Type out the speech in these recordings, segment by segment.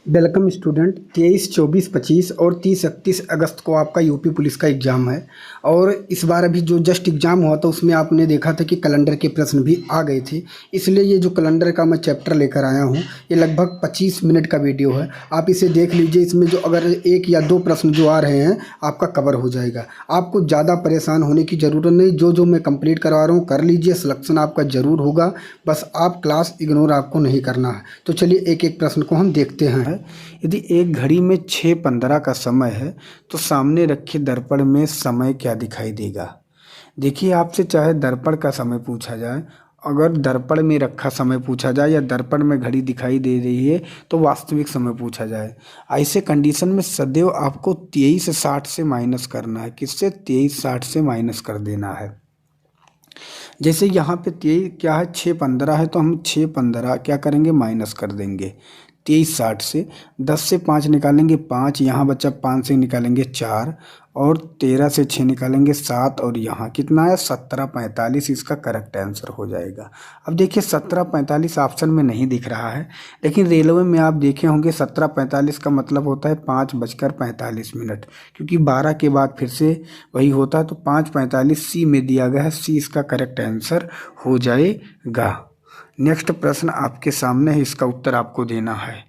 Welcome student. 23, 24, 25 और 30, 31 अगस्त को आपका यूपी पुलिस का एग्ज़ाम है। और इस बार अभी जो जस्ट एग्ज़ाम हुआ था उसमें आपने देखा था कि कैलेंडर के प्रश्न भी आ गए थे। इसलिए ये जो कैलेंडर का मैं चैप्टर लेकर आया हूँ, ये लगभग 25 मिनट का वीडियो है। आप इसे देख लीजिए। इसमें जो अगर 1 या 2 प्रश्न जो आ रहे हैं आपका कवर हो जाएगा। आपको ज़्यादा परेशान होने की ज़रूरत नहीं। जो मैं कंप्लीट करवा रहा हूँ कर लीजिए, सिलेक्शन आपका ज़रूर होगा। बस आप क्लास इग्नोर आपको नहीं करना है। तो चलिए एक एक प्रश्न को हम देखते हैं। यदि एक घड़ी में 6:15 का समय है तो सामने रखे दर्पण में समय क्या दिखाई देगा। देखिए, आपसे चाहे दर्पण का समय पूछा जाए, अगर दर्पण में रखा समय पूछा जाए या दर्पण में घड़ी दिखाई दे रही है तो वास्तविक समय पूछा जाए, ऐसे कंडीशन में सदैव आपको 23:60 से माइनस करना है। किससे? 23:60 से माइनस कर देना है। जैसे यहाँ पे 23 क्या है, 6:15 है तो हम 6:15 क्या करेंगे, माइनस कर देंगे 23:60 से। 10 से 5 निकालेंगे 5, यहाँ बचा 5 से निकालेंगे 4, और 13 से 6 निकालेंगे 7, और यहाँ कितना है 17:45। इसका करेक्ट आंसर हो जाएगा। अब देखिए 17:45 ऑप्शन में नहीं दिख रहा है, लेकिन रेलवे में आप देखे होंगे 17:45 का मतलब होता है 5:45, क्योंकि 12 के बाद फिर से वही होता है, तो 5:45 सी में दिया गया है। सी इसका करेक्ट आंसर हो जाएगा। नेक्स्ट प्रश्न आपके सामने है, इसका उत्तर आपको देना है।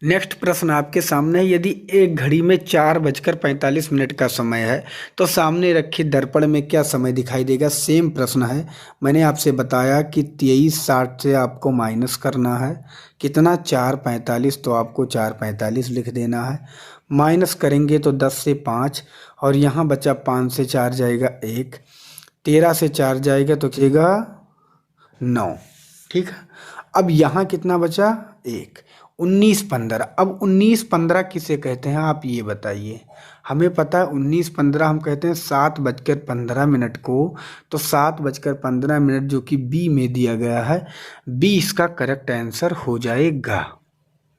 नेक्स्ट प्रश्न आपके सामने है। यदि एक घड़ी में 4:45 का समय है तो सामने रखे दर्पण में क्या समय दिखाई देगा। सेम प्रश्न है। मैंने आपसे बताया कि 23:60 से आपको माइनस करना है। कितना? 4:45, तो आपको 4:45 लिख देना है। माइनस करेंगे तो 10 से 5, और यहाँ बचा 5 से 4 जाएगा 1, 13 से 4 जाएगा तो बचेगा 9। ठीक है। अब यहाँ कितना बचा? 1। 19:15। अब 19:15 किसे कहते हैं आप ये बताइए। हमें पता है 19:15 हम कहते हैं 7:15 को, तो 7:15 जो कि बी में दिया गया है, बी इसका करेक्ट आंसर हो जाएगा।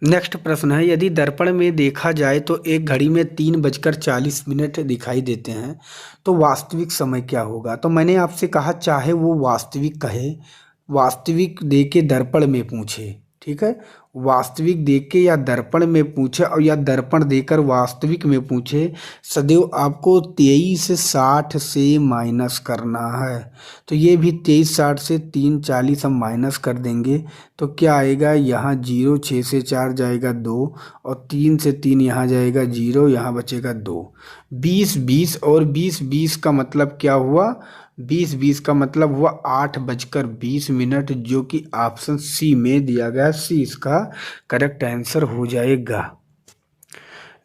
नेक्स्ट प्रश्न है। यदि दर्पण में देखा जाए तो एक घड़ी में 3:40 दिखाई देते हैं तो वास्तविक समय क्या होगा। तो मैंने आपसे कहा चाहे वो वास्तविक कहे, वास्तविक दे के दर्पण में पूछे, ठीक है, वास्तविक दे के या दर्पण में पूछे, और या दर्पण देकर वास्तविक में पूछे, सदैव आपको 23:60 से माइनस करना है। तो ये भी 23:60 से 3:40 हम माइनस कर देंगे तो क्या आएगा, यहाँ 0, 6 से 4 जाएगा 2, और 3 से 3 यहाँ जाएगा 0, यहाँ बचेगा 2। 20 और 20 का मतलब क्या हुआ, 20 का मतलब हुआ 8:20, जो कि ऑप्शन सी में दिया गया। सी इसका करेक्ट आंसर हो जाएगा।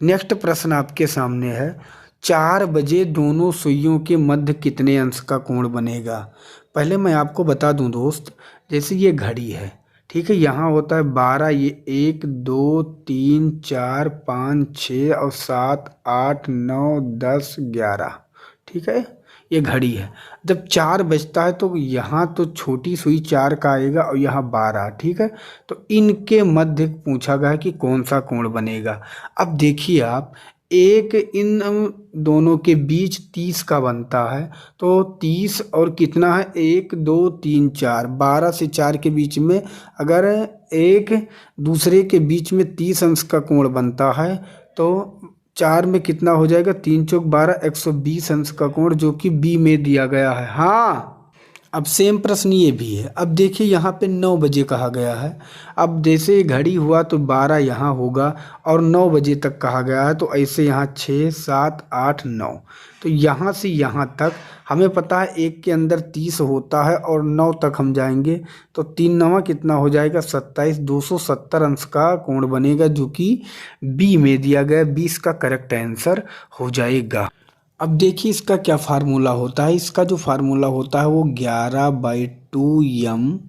नेक्स्ट प्रश्न आपके सामने है। 4 बजे दोनों सुइयों के मध्य कितने अंश का कोण बनेगा। पहले मैं आपको बता दूं दोस्त, जैसे ये घड़ी है, ठीक है, यहाँ होता है 12, ये 1, 2, 3, 4, 5, 6 और 7, 8, 9, 10, 11, ठीक है, ये घड़ी है। जब 4 बजता है तो यहाँ तो छोटी सुई 4 का आएगा और यहाँ 12, ठीक है, तो इनके मध्य पूछा गया है कि कौन सा कोण बनेगा। अब देखिए आप, एक इन दोनों के बीच 30 का बनता है, तो 30 और कितना है, 1, 2, 3, 4, 12 से 4 के बीच में अगर एक दूसरे के बीच में 30 अंश का कोण बनता है तो 4 में कितना हो जाएगा, 3 चौक 12, 120 अंश का कोण, जो कि बी में दिया गया है। हाँ, अब सेम प्रश्न ये भी है। अब देखिए यहाँ पे 9 बजे कहा गया है। अब जैसे घड़ी हुआ तो 12 यहाँ होगा और 9 बजे तक कहा गया है, तो ऐसे यहाँ 6, 7, 8, 9, तो यहाँ से यहाँ तक हमें पता है एक के अंदर 30 होता है और 9 तक हम जाएंगे तो 3 9 कितना हो जाएगा, 27, 270 अंश का कोण बनेगा, जो कि बी में दिया गया। 20 का करेक्ट आंसर हो जाएगा। अब देखिए इसका क्या फार्मूला होता है। इसका जो फार्मूला होता है वो 11/2m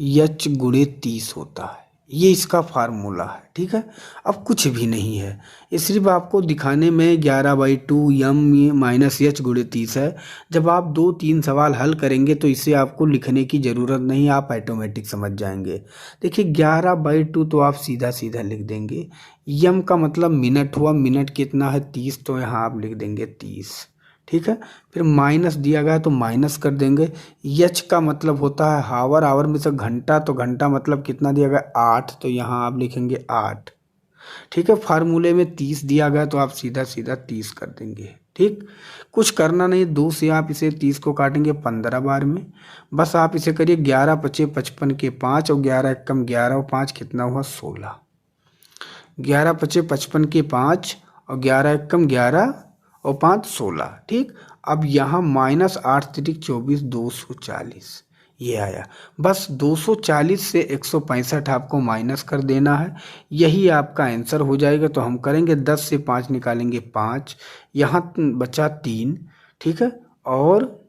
- h गुणे 30 होता है। ये इसका फार्मूला है, ठीक है। अब कुछ भी नहीं है, ये सिर्फ आपको दिखाने में 11/2m - h गुणे 30 है। जब आप 2-3 सवाल हल करेंगे तो इसे आपको लिखने की ज़रूरत नहीं, आप ऑटोमेटिक समझ जाएंगे। देखिए 11/2 तो आप सीधा सीधा लिख देंगे। यम का मतलब मिनट हुआ, मिनट कितना है 30, तो यहाँ आप लिख देंगे 30, ठीक है। फिर माइनस दिया गया तो माइनस कर देंगे। एच का मतलब होता है हावर, आवर में से घंटा, तो घंटा मतलब कितना दिया गया 8, तो यहाँ आप लिखेंगे 8। ठीक है। फार्मूले में 30 दिया गया तो आप सीधा सीधा 30 कर देंगे। ठीक, कुछ करना नहीं, 2 से आप इसे 30 को काटेंगे 15 बार में। बस आप इसे करिए 11 पचे 55 के 5 और 11 एकम 11 और 5 कितना हुआ 16। 11 पचे 55 के 5 और 11 एकम 11 और 5 16। ठीक, अब यहाँ -8 तिरिक 24 240 ये आया। बस 240 से 165 आपको माइनस कर देना है, यही आपका आंसर हो जाएगा। तो हम करेंगे 10 से 5 निकालेंगे 5, यहाँ बचा 3। ठीक है, और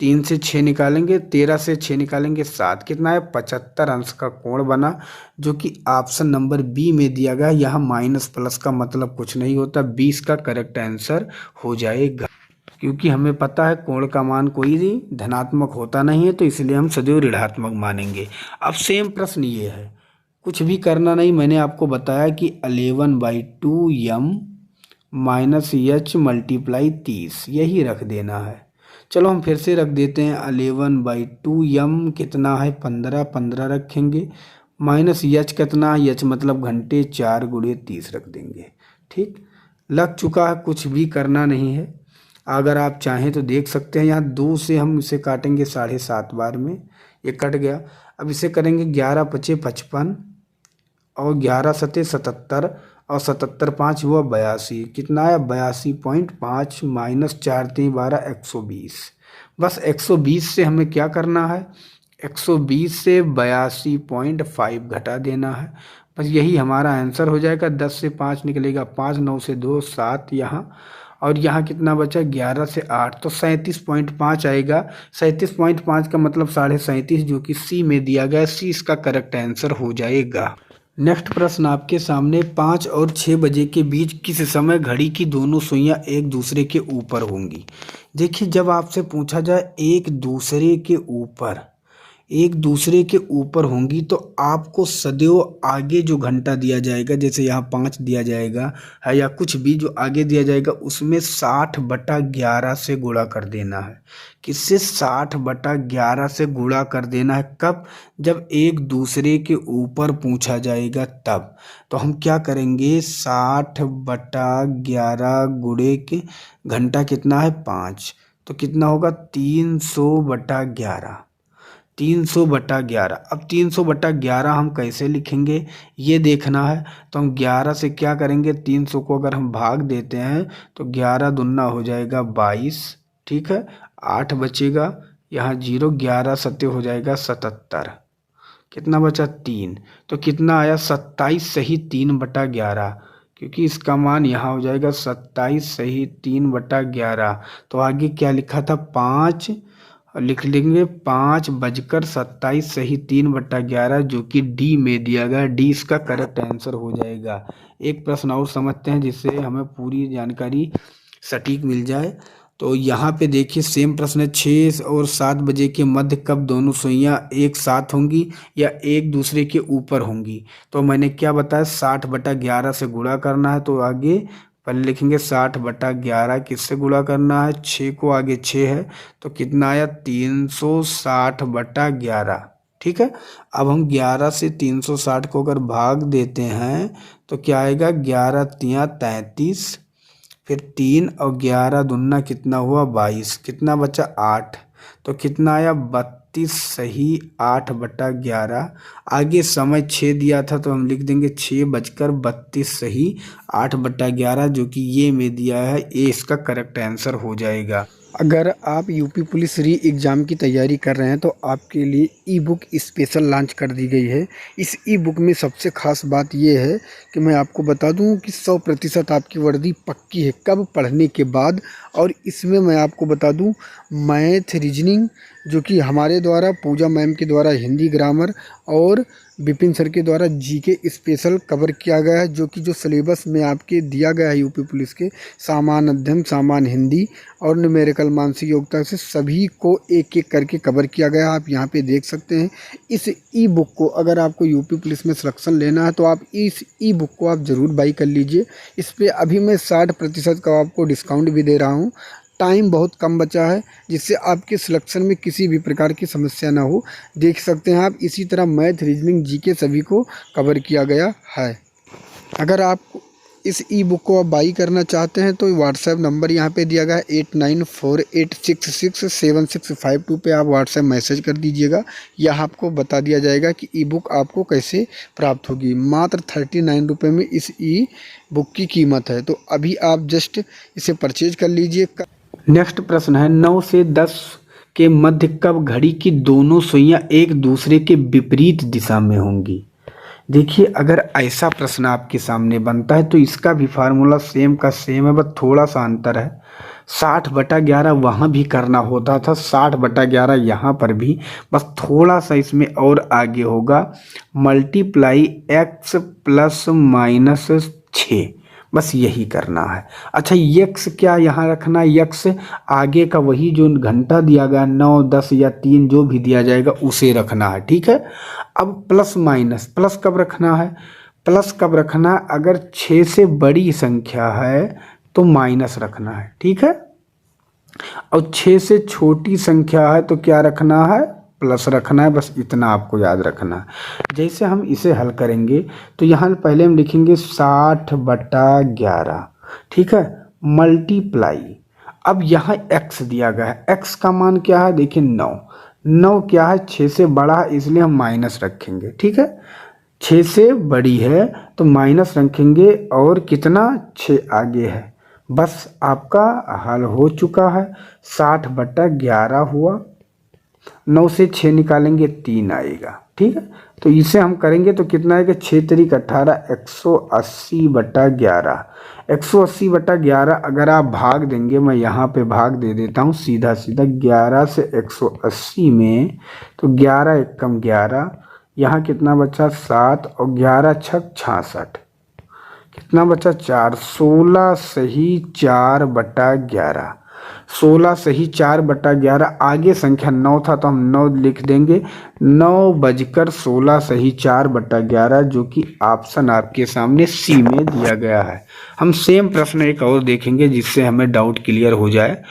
3 से 6 निकालेंगे, 13 से 6 निकालेंगे 7, कितना है 75 अंश का कोण बना, जो कि ऑप्शन नंबर बी में दिया गया। यहाँ माइनस प्लस का मतलब कुछ नहीं होता, 20 का करेक्ट आंसर हो जाएगा। क्योंकि हमें पता है कोण का मान कोई धनात्मक होता नहीं है, तो इसलिए हम सदैव ऋणात्मक मानेंगे। अब सेम प्रश्न ये है, कुछ भी करना नहीं, मैंने आपको बताया कि 11/2m माइनस एच मल्टीप्लाई 30 यही रख देना है। चलो हम फिर से रख देते हैं 11/2m कितना है 15, 15 रखेंगे, माइनस एच कितना, एच मतलब घंटे, 4 गुणे 30 रख देंगे। ठीक, लग चुका है, कुछ भी करना नहीं है। अगर आप चाहें तो देख सकते हैं, यहाँ 2 से हम इसे काटेंगे 7.5 बार में, ये कट गया। अब इसे करेंगे 11 पचे 55 और 11 सते 77 और 77 5 हुआ 82, कितना आया 82.5 माइनस 4 3 12 120। बस 120 से हमें क्या करना है, 120 से 82.5 घटा देना है। बस यही हमारा आंसर हो जाएगा। 10 से 5 निकलेगा 5, 9 से 2 7 यहाँ, और यहाँ कितना बचा 11 से 8, तो 37.5 आएगा। 37.5 का मतलब 37.5, जो कि सी में दिया गया, सी इसका करेक्ट आंसर हो जाएगा। नेक्स्ट प्रश्न आपके सामने, 5 और 6 बजे के बीच किस समय घड़ी की दोनों सुइयां एक दूसरे के ऊपर होंगी। देखिए, जब आपसे पूछा जाए एक दूसरे के ऊपर होंगी, तो आपको सदैव आगे जो घंटा दिया जाएगा, जैसे यहाँ 5 दिया जाएगा है या कुछ भी जो आगे दिया जाएगा, उसमें 60/11 से गुणा कर देना है। किससे 60/11 से गुणा कर देना है, कब, जब एक दूसरे के ऊपर पूछा जाएगा तब। तो हम क्या करेंगे, 60/11 गुणे के घंटा कितना है 5, तो कितना होगा 300/11, 300/11। अब 300/11 हम कैसे लिखेंगे ये देखना है। तो हम 11 से क्या करेंगे, 300 को अगर हम भाग देते हैं तो 11 दूना हो जाएगा 22। ठीक है, 8 बचेगा, यहाँ 0, 11 सत्य हो जाएगा 77, कितना बचा 3, तो कितना आया 27 सही 3/11, क्योंकि इसका मान यहाँ हो जाएगा 27 सही 3/11। तो आगे क्या लिखा था 5, लिख लेंगे 5:27 सही 3/11, जो कि डी में दिया गया, डी इसका करेक्ट आंसर हो जाएगा। एक प्रश्न और समझते हैं जिससे हमें पूरी जानकारी सटीक मिल जाए। तो यहाँ पे देखिए सेम प्रश्न है, 6 और 7 बजे के मध्य कब दोनों सुइयां एक साथ होंगी या एक दूसरे के ऊपर होंगी। तो मैंने क्या बताया, 60/11 से गुणा करना है। तो आगे पहले लिखेंगे 60/11 किससे गुणा करना है, 6 को आगे 6 है, तो कितना आया 360/11। ठीक है, अब हम 11 से 360 को अगर भाग देते हैं तो क्या आएगा, 11 तियाँ 33, फिर 3 और 11 दूना कितना हुआ 22, कितना बचा 8, तो कितना आया 32 सही 8/11। आगे समय 6 दिया था तो हम लिख देंगे 6:32 सही 8/11, जो कि ये में दिया है, ये इसका करेक्ट आंसर हो जाएगा। अगर आप यूपी पुलिस री एग्ज़ाम की तैयारी कर रहे हैं तो आपके लिए ई बुक स्पेशल लॉन्च कर दी गई है। इस ई बुक में सबसे ख़ास बात यह है कि मैं आपको बता दूं कि 100% आपकी वर्दी पक्की है कब पढ़ने के बाद। और इसमें मैं आपको बता दूं मैथ, रीजनिंग, जो कि हमारे द्वारा पूजा मैम के द्वारा हिंदी ग्रामर और विपिन सर के द्वारा जीके स्पेशल कवर किया गया है, जो कि जो सिलेबस में आपके दिया गया है यूपी पुलिस के, सामान्य अध्ययन, सामान्य हिंदी और न्यूमेरिकल मानसिक योग्यता से सभी को एक एक करके कवर किया गया है। आप यहाँ पे देख सकते हैं। इस ई बुक को अगर आपको यूपी पुलिस में सिलेक्शन लेना है तो आप इस ई बुक को आप ज़रूर बाई कर लीजिए। इस पर अभी मैं 60% का आपको डिस्काउंट भी दे रहा हूँ। टाइम बहुत कम बचा है, जिससे आपके सिलेक्शन में किसी भी प्रकार की समस्या ना हो। देख सकते हैं आप, इसी तरह मैथ, रीजनिंग, जीके सभी को कवर किया गया है। अगर आप इस ई बुक को आप बाई करना चाहते हैं तो व्हाट्सएप नंबर यहाँ पे दिया गया है 8948667652 पे आप व्हाट्सएप मैसेज कर दीजिएगा। यहाँ आपको बता दिया जाएगा कि ई बुक आपको कैसे प्राप्त होगी। मात्र 39 रुपये में इस ई बुक की कीमत है, तो अभी आप जस्ट इसे परचेज कर लीजिए। नेक्स्ट प्रश्न है 9 से 10 के मध्य कब घड़ी की दोनों सुइयां एक दूसरे के विपरीत दिशा में होंगी। देखिए, अगर ऐसा प्रश्न आपके सामने बनता है तो इसका भी फार्मूला सेम का सेम है, बस थोड़ा सा अंतर है। 60/11 वहाँ भी करना होता था, 60/11 यहाँ पर भी, बस थोड़ा सा इसमें और आगे होगा। मल्टीप्लाई x प्लस माइनस 6, बस यही करना है। अच्छा, यक्स क्या यहाँ रखना है, यक्स आगे का वही जो घंटा दिया गया 9, 10 या 3 जो भी दिया जाएगा उसे रखना है, ठीक है। अब प्लस माइनस, प्लस कब रखना है, प्लस कब रखना है, अगर 6 से बड़ी संख्या है तो माइनस रखना है, ठीक है। और 6 से छोटी संख्या है तो क्या रखना है, प्लस रखना है, बस इतना आपको याद रखना है। जैसे हम इसे हल करेंगे तो यहाँ पहले हम लिखेंगे 60/11, ठीक है, मल्टीप्लाई। अब यहाँ x दिया गया है, x का मान क्या है, देखिए 9, 9 क्या है 6 से बड़ा है इसलिए हम माइनस रखेंगे, ठीक है। 6 से बड़ी है तो माइनस रखेंगे, और कितना 6 आगे है, बस आपका हल हो चुका है। 60/11 हुआ, 9 से 6 निकालेंगे 3 आएगा, ठीक है। तो इसे हम करेंगे तो कितना आएगा, 6 तरीक 18, 180/11। 180/11 अगर आप भाग देंगे, मैं यहाँ पे भाग दे देता हूँ सीधा सीधा, 11 से 180 में, तो 11 एकम 11, यहाँ कितना बचा 7, और 11 छक 66, कितना बचा 4, 16 सही 4/11, 16 सही 4/11। आगे संख्या 9 था तो हम 9 लिख देंगे, 9:16 सही 4/11, जो कि ऑप्शन आपके सामने सी में दिया गया है। हम सेम प्रश्न एक और देखेंगे जिससे हमें डाउट क्लियर हो जाए।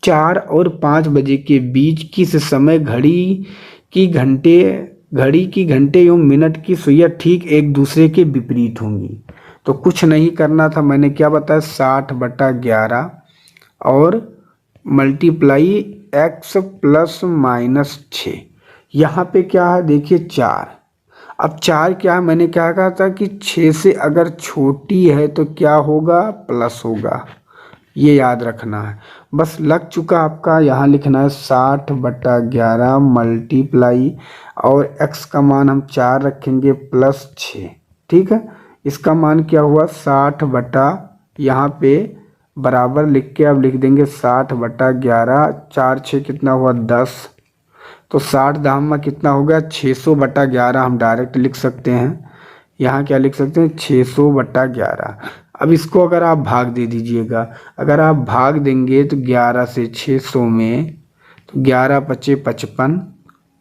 4 और 5 बजे के बीच किस समय घड़ी की घंटे एवं मिनट की सुइयां ठीक एक दूसरे के विपरीत होंगी। तो कुछ नहीं करना था, मैंने क्या बताया, 60/11 और मल्टीप्लाई x प्लस माइनस 6। यहाँ पे क्या है, देखिए 4। अब 4 क्या है, मैंने क्या कहा था कि 6 से अगर छोटी है तो क्या होगा, प्लस होगा, ये याद रखना है। बस लग चुका आपका, यहाँ लिखना है 60/11 मल्टीप्लाई, और x का मान हम 4 रखेंगे प्लस 6, ठीक है। इसका मान क्या हुआ 60 यहाँ पे बराबर लिख के अब लिख देंगे 60/11, 4 6 कितना हुआ 10, तो 60 दाम में कितना हो गया 600/11, हम डायरेक्ट लिख सकते हैं। यहाँ क्या लिख सकते हैं 600/11। अब इसको अगर आप भाग दे दीजिएगा, अगर आप भाग देंगे तो 11 से 600 में, तो 11 पचे 55,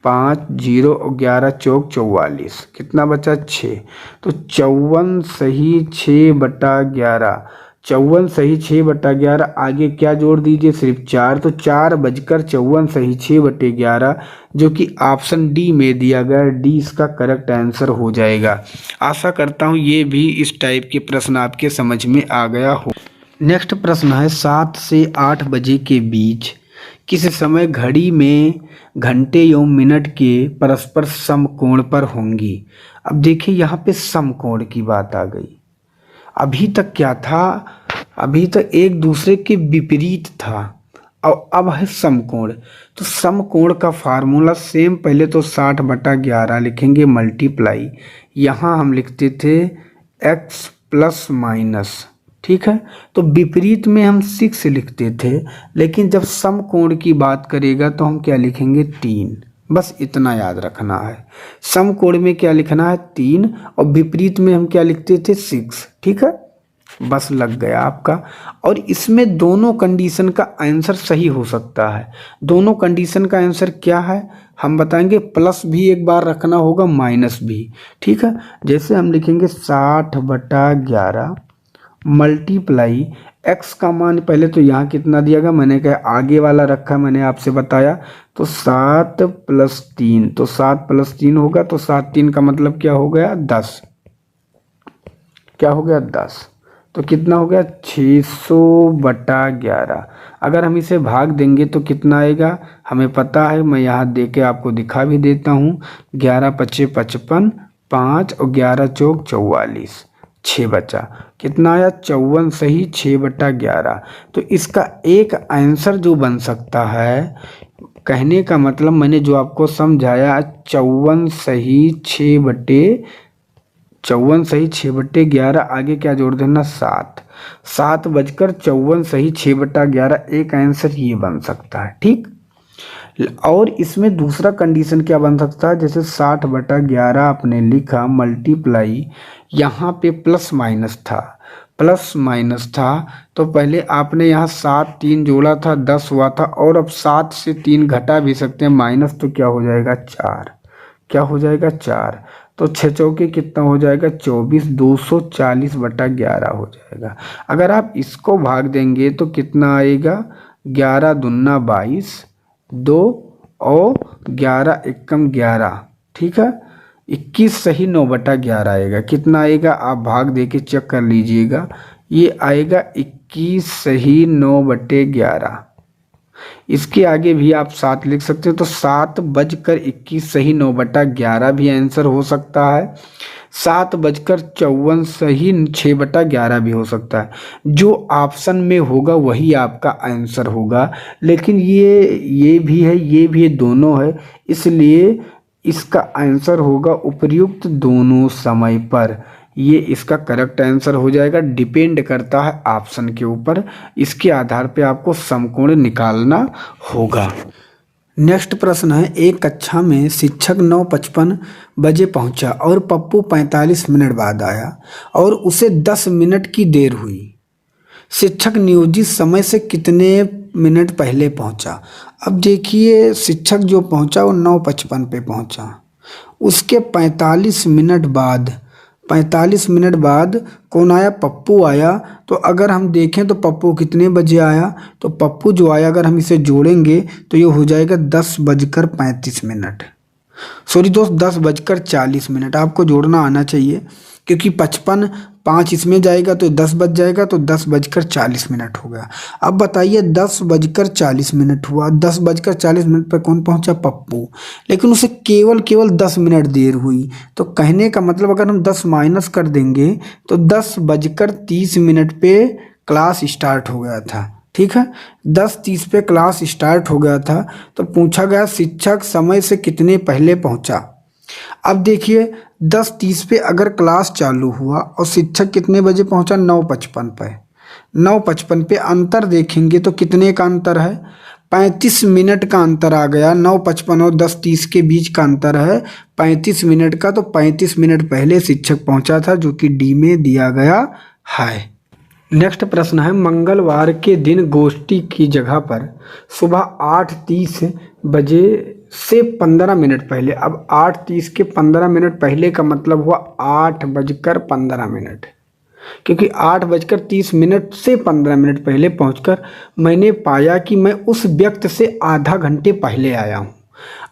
5 0 और 11 चौक 44, कितना बचा 6, तो 54 सही 6/11, 54 सही 6/11। आगे क्या जोड़ दीजिए, सिर्फ 4, तो 4:54 सही 6/11, जो कि ऑप्शन डी में दिया गया है। डी इसका करेक्ट आंसर हो जाएगा। आशा करता हूँ ये भी इस टाइप के प्रश्न आपके समझ में आ गया हो। नेक्स्ट प्रश्न है 7 से 8 बजे के बीच किस समय घड़ी में घंटे एवं मिनट के परस्पर समकोण पर होंगी। अब देखिए यहाँ पे समकोण की बात आ गई। अभी तक क्या था, अभी तक एक दूसरे के विपरीत था, और अब है समकोण। तो समकोण का फार्मूला सेम, पहले तो 60/11 लिखेंगे मल्टीप्लाई, यहाँ हम लिखते थे x प्लस माइनस, ठीक है। तो विपरीत में हम 6 लिखते थे, लेकिन जब समकोण की बात करेगा तो हम क्या लिखेंगे 3, बस इतना याद रखना है। समकोण में क्या लिखना है 3, और विपरीत में हम क्या लिखते थे 6, ठीक है, बस लग गया आपका। और इसमें दोनों कंडीशन का आंसर सही हो सकता है। दोनों कंडीशन का आंसर क्या है हम बताएंगे, प्लस भी एक बार रखना होगा, माइनस भी, ठीक है। जैसे हम लिखेंगे 60/11 मल्टीप्लाई x का मान पहले तो यहाँ कितना दिया गया, मैंने कहा आगे वाला रखा है, मैंने आपसे बताया, तो 7 + 3, तो 7 + 3 होगा, तो 7 3 का मतलब क्या हो गया 10, क्या हो गया 10, तो कितना हो गया 600/11। अगर हम इसे भाग देंगे तो कितना आएगा, हमें पता है, मैं यहाँ दे के आपको दिखा भी देता हूँ। 11 × 5 = 55, 5 और 11 × 4 = 44, 6 बचा, कितना आया 54 सही 6/11। तो इसका एक आंसर जो बन सकता है, कहने का मतलब मैंने जो आपको समझाया, 54 सही 6/11, आगे क्या जोड़ देना 7, 7:54 सही 6/11, एक आंसर ये बन सकता है। ठीक, और इसमें दूसरा कंडीशन क्या बन सकता है, जैसे 60/11 आपने लिखा मल्टीप्लाई, यहाँ पे प्लस माइनस था, तो पहले आपने यहाँ 7 3 जोड़ा था 10 हुआ था, और अब 7 से 3 घटा भी सकते हैं माइनस, तो क्या हो जाएगा 4, क्या हो जाएगा 4, तो 6 चौके कितना हो जाएगा 24, 240/11 हो जाएगा। अगर आप इसको भाग देंगे तो कितना आएगा, 11 दूना 22, 2 और 11 एकम 11, ठीक है, 21 सही 9/11 आएगा। कितना आएगा, आप भाग दे के चेक कर लीजिएगा, ये आएगा 21 सही 9/11। इसके आगे भी आप 7 लिख सकते हो, तो 7:21 सही 9/11 भी आंसर हो सकता है, 7:54 सही 6/11 भी हो सकता है। जो ऑप्शन में होगा वही आपका आंसर होगा, लेकिन ये भी है, ये भी दोनों है, इसलिए इसका आंसर होगा उपर्युक्त दोनों समय पर, ये इसका करेक्ट आंसर हो जाएगा। डिपेंड करता है ऑप्शन के ऊपर, इसके आधार पे आपको समकोण निकालना होगा। नेक्स्ट प्रश्न है, एक कक्षा में शिक्षक 9:55 बजे पहुंचा और पप्पू 45 मिनट बाद आया और उसे 10 मिनट की देर हुई। शिक्षक नियोजित समय से कितने मिनट पहले पहुंचा। अब देखिए, शिक्षक जो पहुंचा वो 9:55 पे पहुंचा, उसके 45 मिनट बाद कौन आया, पप्पू आया। तो अगर हम देखें तो पप्पू कितने बजे आया, तो पप्पू जो आया अगर हम इसे जोड़ेंगे तो ये हो जाएगा 10:35। सॉरी दोस्त, 10:40। आपको जोड़ना आना चाहिए, क्योंकि 55 5 इसमें जाएगा तो 10 बज जाएगा, तो 10:40 हो गया। अब बताइए 10:40 हुआ, 10:40 पर कौन पहुंचा, पप्पू, लेकिन उसे केवल 10 मिनट देर हुई। तो कहने का मतलब अगर हम 10 माइनस कर देंगे तो 10:30 पे क्लास स्टार्ट हो गया था। ठीक है, 10:30 पे क्लास स्टार्ट हो गया था। तो पूछा गया शिक्षक समय से कितने पहले पहुंचा। अब देखिए 10:30 पे अगर क्लास चालू हुआ और शिक्षक कितने बजे पहुंचा, 9:55 पे। 9:55 पे अंतर देखेंगे तो कितने का अंतर है, 35 मिनट का अंतर आ गया। 9:55 और 10:30 के बीच का अंतर है 35 मिनट का, तो 35 मिनट पहले शिक्षक पहुंचा था, जो कि डी में दिया गया है। नेक्स्ट प्रश्न है, मंगलवार के दिन गोष्ठी की जगह पर सुबह 8:30 बजे से 15 मिनट पहले। अब 8:30 के 15 मिनट पहले का मतलब हुआ 8:15, क्योंकि 8:30 से 15 मिनट पहले पहुंचकर मैंने पाया कि मैं उस व्यक्ति से आधा घंटे पहले आया हूं।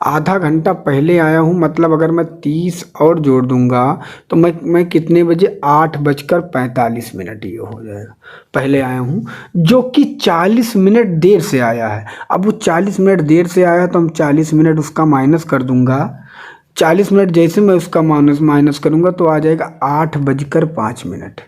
आधा घंटा पहले आया हूं मतलब अगर मैं 30 और जोड़ दूंगा तो मैं कितने बजे, 8:45 ये हो जाएगा, पहले आया हूं, जो कि 40 मिनट देर से आया है। अब वो 40 मिनट देर से आया तो हम 40 मिनट उसका माइनस कर दूंगा। 40 मिनट जैसे मैं उसका माइनस करूंगा तो आ जाएगा 8:05।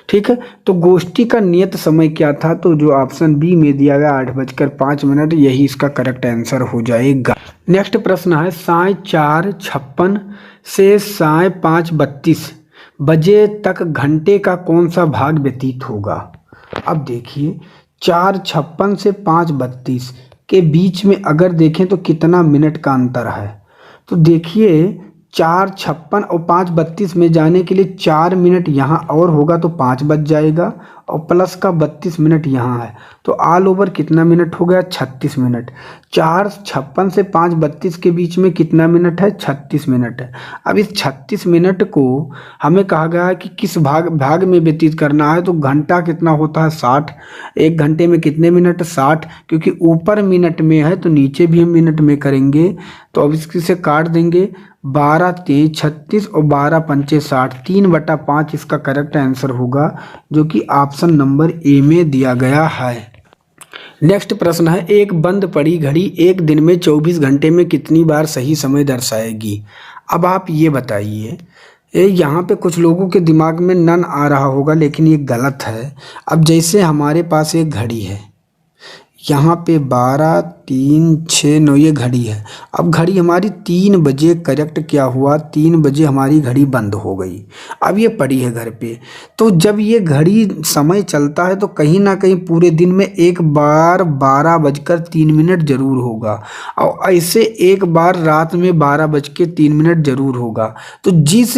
ठीक है, तो गोष्ठी का नियत समय क्या था, तो जो ऑप्शन बी में दिया गया 8:05, यही इसका करेक्ट आंसर हो जाएगा। नेक्स्ट प्रश्न है, 4:56 से 5:32 बजे तक घंटे का कौन सा भाग व्यतीत होगा। अब देखिए 4:56 से 5:32 के बीच में अगर देखें तो कितना मिनट का अंतर है, तो देखिए 4:56 और 5:32 में जाने के लिए 4 मिनट यहाँ और होगा तो 5 बज जाएगा, और प्लस का 32 मिनट यहाँ है, तो ऑल ओवर कितना मिनट हो गया? 36 मिनट। 4:56 से 5:32 के बीच में कितना मिनट है? 36 मिनट है। अब इस 36 मिनट को हमें कहा गया है कि किस भाग में व्यतीत करना है, तो घंटा कितना होता है? 60। एक घंटे में कितने मिनट? 60। क्योंकि ऊपर मिनट में है तो नीचे भी हम मिनट में करेंगे, तो अब इससे काट देंगे। 12 3 36 और 12 पंचे 60, 3/5 इसका करेक्ट आंसर होगा, जो कि ऑप्शन नंबर ए में दिया गया है। नेक्स्ट प्रश्न है, एक बंद पड़ी घड़ी एक दिन में 24 घंटे में कितनी बार सही समय दर्शाएगी? अब आप ये बताइए, यहाँ पे कुछ लोगों के दिमाग में नन आ रहा होगा, लेकिन ये गलत है। अब जैसे हमारे पास एक घड़ी है, यहाँ पे 12 3 6 9 ये घड़ी है। अब घड़ी हमारी 3 बजे करेक्ट क्या हुआ? 3 बजे हमारी घड़ी बंद हो गई। अब ये पड़ी है घर पे, तो जब ये घड़ी समय चलता है तो कहीं ना कहीं पूरे दिन में एक बार 12:03 जरूर होगा, और ऐसे एक बार रात में 12:03 जरूर होगा। तो जिस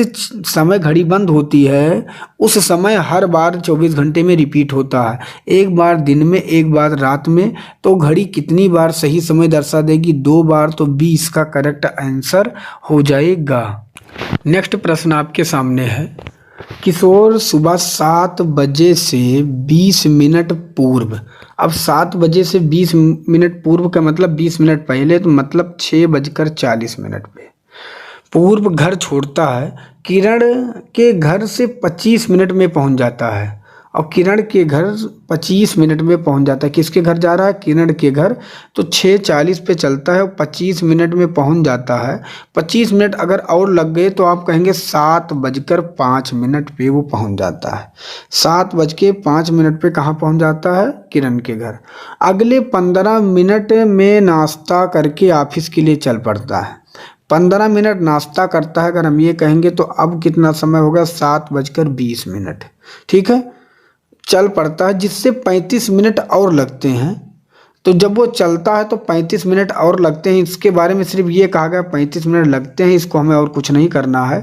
समय घड़ी बंद होती है उस समय हर बार 24 घंटे में रिपीट होता है, एक बार दिन में एक बार रात में। तो घड़ी कितनी बार सही समय दर्शा देगी? 2 बार, तो 20 का करेक्ट आंसर हो जाएगा। नेक्स्ट प्रश्न आपके सामने है, किशोर सुबह 7 बजे से 20 मिनट पूर्व। अब 7 बजे से 20 मिनट पूर्व का मतलब 20 मिनट पहले, तो मतलब 6:40 पे पूर्व घर छोड़ता है। किरण के घर से 25 मिनट में पहुंच जाता है, और किरण के घर 25 मिनट में पहुंच जाता है। किसके घर जा रहा है? किरण के घर। तो 6:40 पे चलता है और 25 मिनट में पहुंच जाता है। 25 मिनट अगर और लग गए तो आप कहेंगे 7:05 पे वो पहुंच जाता है। 7:05 पे कहाँ पहुंच जाता है? किरण के घर। अगले 15 मिनट में नाश्ता करके ऑफिस के लिए चल पड़ता है। 15 मिनट नाश्ता करता है अगर हम ये कहेंगे, तो अब कितना समय होगा? 7:20। ठीक है, चल पड़ता है, जिससे 35 मिनट और लगते हैं। तो जब वो चलता है तो 35 मिनट और लगते हैं। इसके बारे में सिर्फ ये कहा गया 35 मिनट लगते हैं, इसको हमें और कुछ नहीं करना है।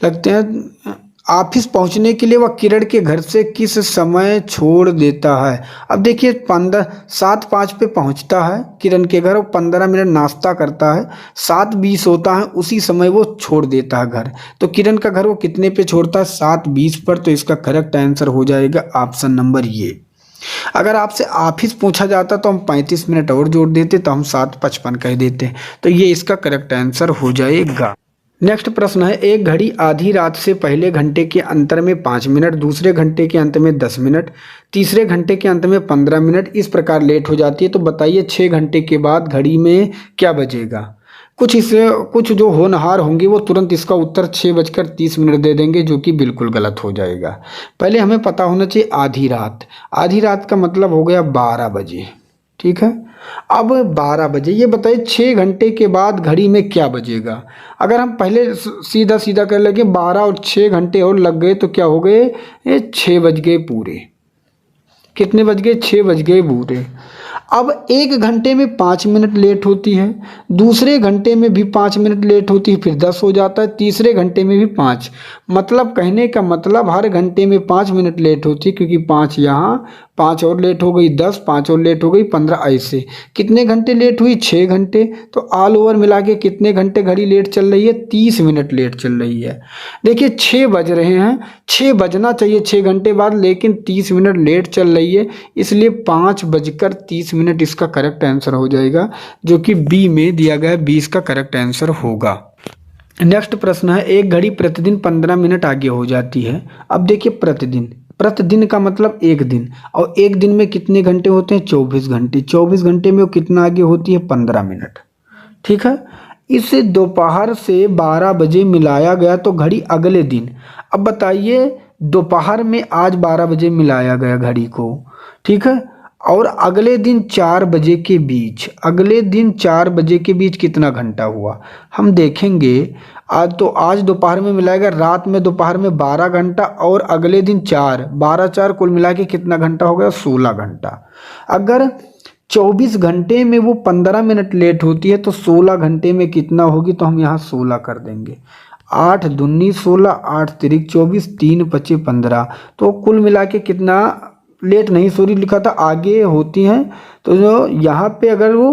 लगते हैं। ऑफिस पहुंचने के लिए वह किरण के घर से किस समय छोड़ देता है? अब देखिए 7:05 पे पहुंचता है किरण के घर और 15 मिनट नाश्ता करता है, 7:20 होता है, उसी समय वो छोड़ देता है घर। तो किरण का घर वो कितने पे छोड़ता है? 7:20 पर। तो इसका करेक्ट आंसर हो जाएगा ऑप्शन नंबर ये। अगर आपसे ऑफिस पूछा जाता तो हम 35 मिनट और जोड़ देते, तो हम 7:55 कह देते। तो ये इसका करेक्ट आंसर हो जाएगा। नेक्स्ट प्रश्न है, एक घड़ी आधी रात से पहले घंटे के अंतर में 5 मिनट, दूसरे घंटे के अंत में 10 मिनट, तीसरे घंटे के अंत में 15 मिनट इस प्रकार लेट हो जाती है। तो बताइए 6 घंटे के बाद घड़ी में क्या बजेगा? कुछ जो होनहार होंगे वो तुरंत इसका उत्तर 6:30 दे देंगे, जो कि बिल्कुल गलत हो जाएगा। पहले हमें पता होना चाहिए आधी रात। आधी रात का मतलब हो गया 12 बजे। ठीक है, अब 12 बजे, ये बताइए 6 घंटे के बाद घड़ी में क्या बजेगा? अगर हम पहले सीधा सीधा कर लेंगे 12 और 6 घंटे और लग गए तो क्या हो गए? ये 6 बज गए पूरे। कितने बज गए? 6 बज गए पूरे। अब एक घंटे में 5 मिनट लेट होती है, दूसरे घंटे में भी 5 मिनट लेट होती है, फिर 10 हो जाता है, तीसरे घंटे में भी 5। मतलब कहने का मतलब हर घंटे में 5 मिनट लेट होती है, क्योंकि 5 यहाँ, 5 और लेट हो गई 10, 5 और लेट हो गई 15, ऐसे कितने घंटे लेट हुई? 6 घंटे। तो ऑल ओवर मिला के कितने घंटे घड़ी लेट चल रही है? 30 मिनट लेट चल रही है। देखिए 6 बज रहे हैं, 6 बजना चाहिए 6 घंटे बाद, लेकिन 30 मिनट लेट चल रही है, इसलिए 5:30 इसका करेक्ट आंसर हो जाएगा, जो कि बी में दिया गया 20 का करेक्ट आंसर होगा। नेक्स्ट प्रश्न है, एक घड़ी प्रतिदिन 15 मिनट आगे हो जाती है। अब देखिए प्रतिदिन का मतलब एक दिन, और एक दिन में कितने घंटे होते हैं? 24 घंटे। 24 घंटे में वो कितना आगे होती है? 15 मिनट। ठीक है, इसे दोपहर से 12 बजे मिलाया गया तो घड़ी अगले दिन। अब बताइए दोपहर में आज 12 बजे मिलाया गया घड़ी को, ठीक है, और अगले दिन 4 बजे के बीच, अगले दिन 4 बजे के बीच कितना घंटा हुआ? हम देखेंगे आज दोपहर में मिलाएगा, रात में दोपहर में 12 घंटा, और अगले दिन 4, 12 4 कुल मिला के कितना घंटा हो गया? 16 घंटा। अगर 24 घंटे में वो 15 मिनट लेट होती है तो 16 घंटे में कितना होगी? तो हम यहाँ 16 कर देंगे। 8 दूनी 16, 8 तिरिक 24, 3 पचे 15। तो कुल मिला के कितना, लेट नहीं सॉरी लिखा था, आगे होती हैं। तो जो यहाँ पे अगर वो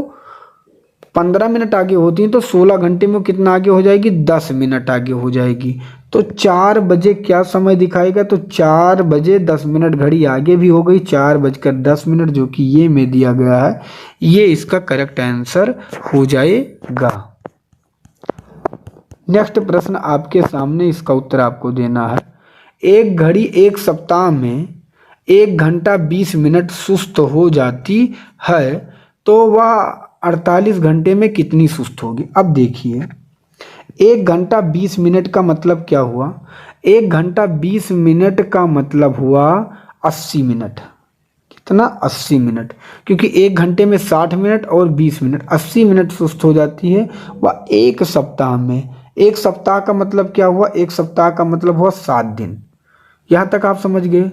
15 मिनट आगे होती हैं तो 16 घंटे में कितना आगे हो जाएगी, 10 मिनट आगे हो जाएगी। तो 4 बजे क्या समय दिखाएगा, तो 4 बजे 10 मिनट घड़ी आगे भी हो गई, 4:10 जो कि ये में दिया गया है, ये इसका करेक्ट आंसर हो जाएगा। नेक्स्ट प्रश्न आपके सामने, इसका उत्तर आपको देना है। एक घड़ी एक सप्ताह में 1 घंटा 20 मिनट सुस्त हो जाती है तो वह 48 घंटे में कितनी सुस्त होगी। अब देखिए 1 घंटा 20 मिनट का मतलब क्या हुआ, 1 घंटा 20 मिनट का मतलब हुआ 80 मिनट। कितना, 80 मिनट, क्योंकि 1 घंटे में 60 मिनट और 20 मिनट, 80 मिनट सुस्त हो जाती है वह एक सप्ताह में। एक सप्ताह का मतलब क्या हुआ, एक सप्ताह का मतलब हुआ 7 दिन। यहाँ तक आप समझ गए।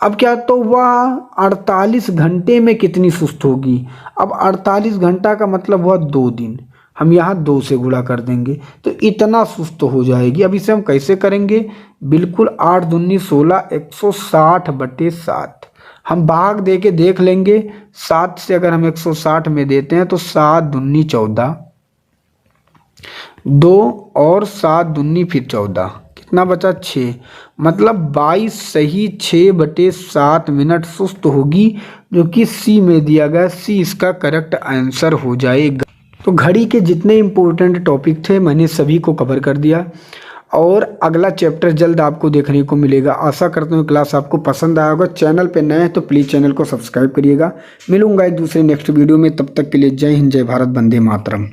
अब क्या, तो वह 48 घंटे में कितनी सुस्त होगी। अब 48 घंटा का मतलब हुआ 2 दिन, हम यहाँ 2 से गुणा कर देंगे तो इतना सुस्त हो जाएगी। अब इसे हम कैसे करेंगे, बिल्कुल 8 दूनी 16, 160/7। हम भाग दे के देख लेंगे, 7 से अगर हम 160 में देते हैं तो 7 दूनी 14, 2 और 7 दूनी फिर 14, कितना बचा, 6। मतलब 22 सही 6/7 मिनट सुस्त होगी, जो कि सी में दिया गया, सी इसका करेक्ट आंसर हो जाएगा। तो घड़ी के जितने इम्पोर्टेंट टॉपिक थे मैंने सभी को कवर कर दिया और अगला चैप्टर जल्द आपको देखने को मिलेगा। आशा करता हूँ क्लास आपको पसंद आया होगा। चैनल पे नए हैं तो प्लीज़ चैनल को सब्सक्राइब करिएगा। मिलूंगा एक दूसरे नेक्स्ट वीडियो में, तब तक के लिए जय हिंद, जय भारत, वंदे मातरम।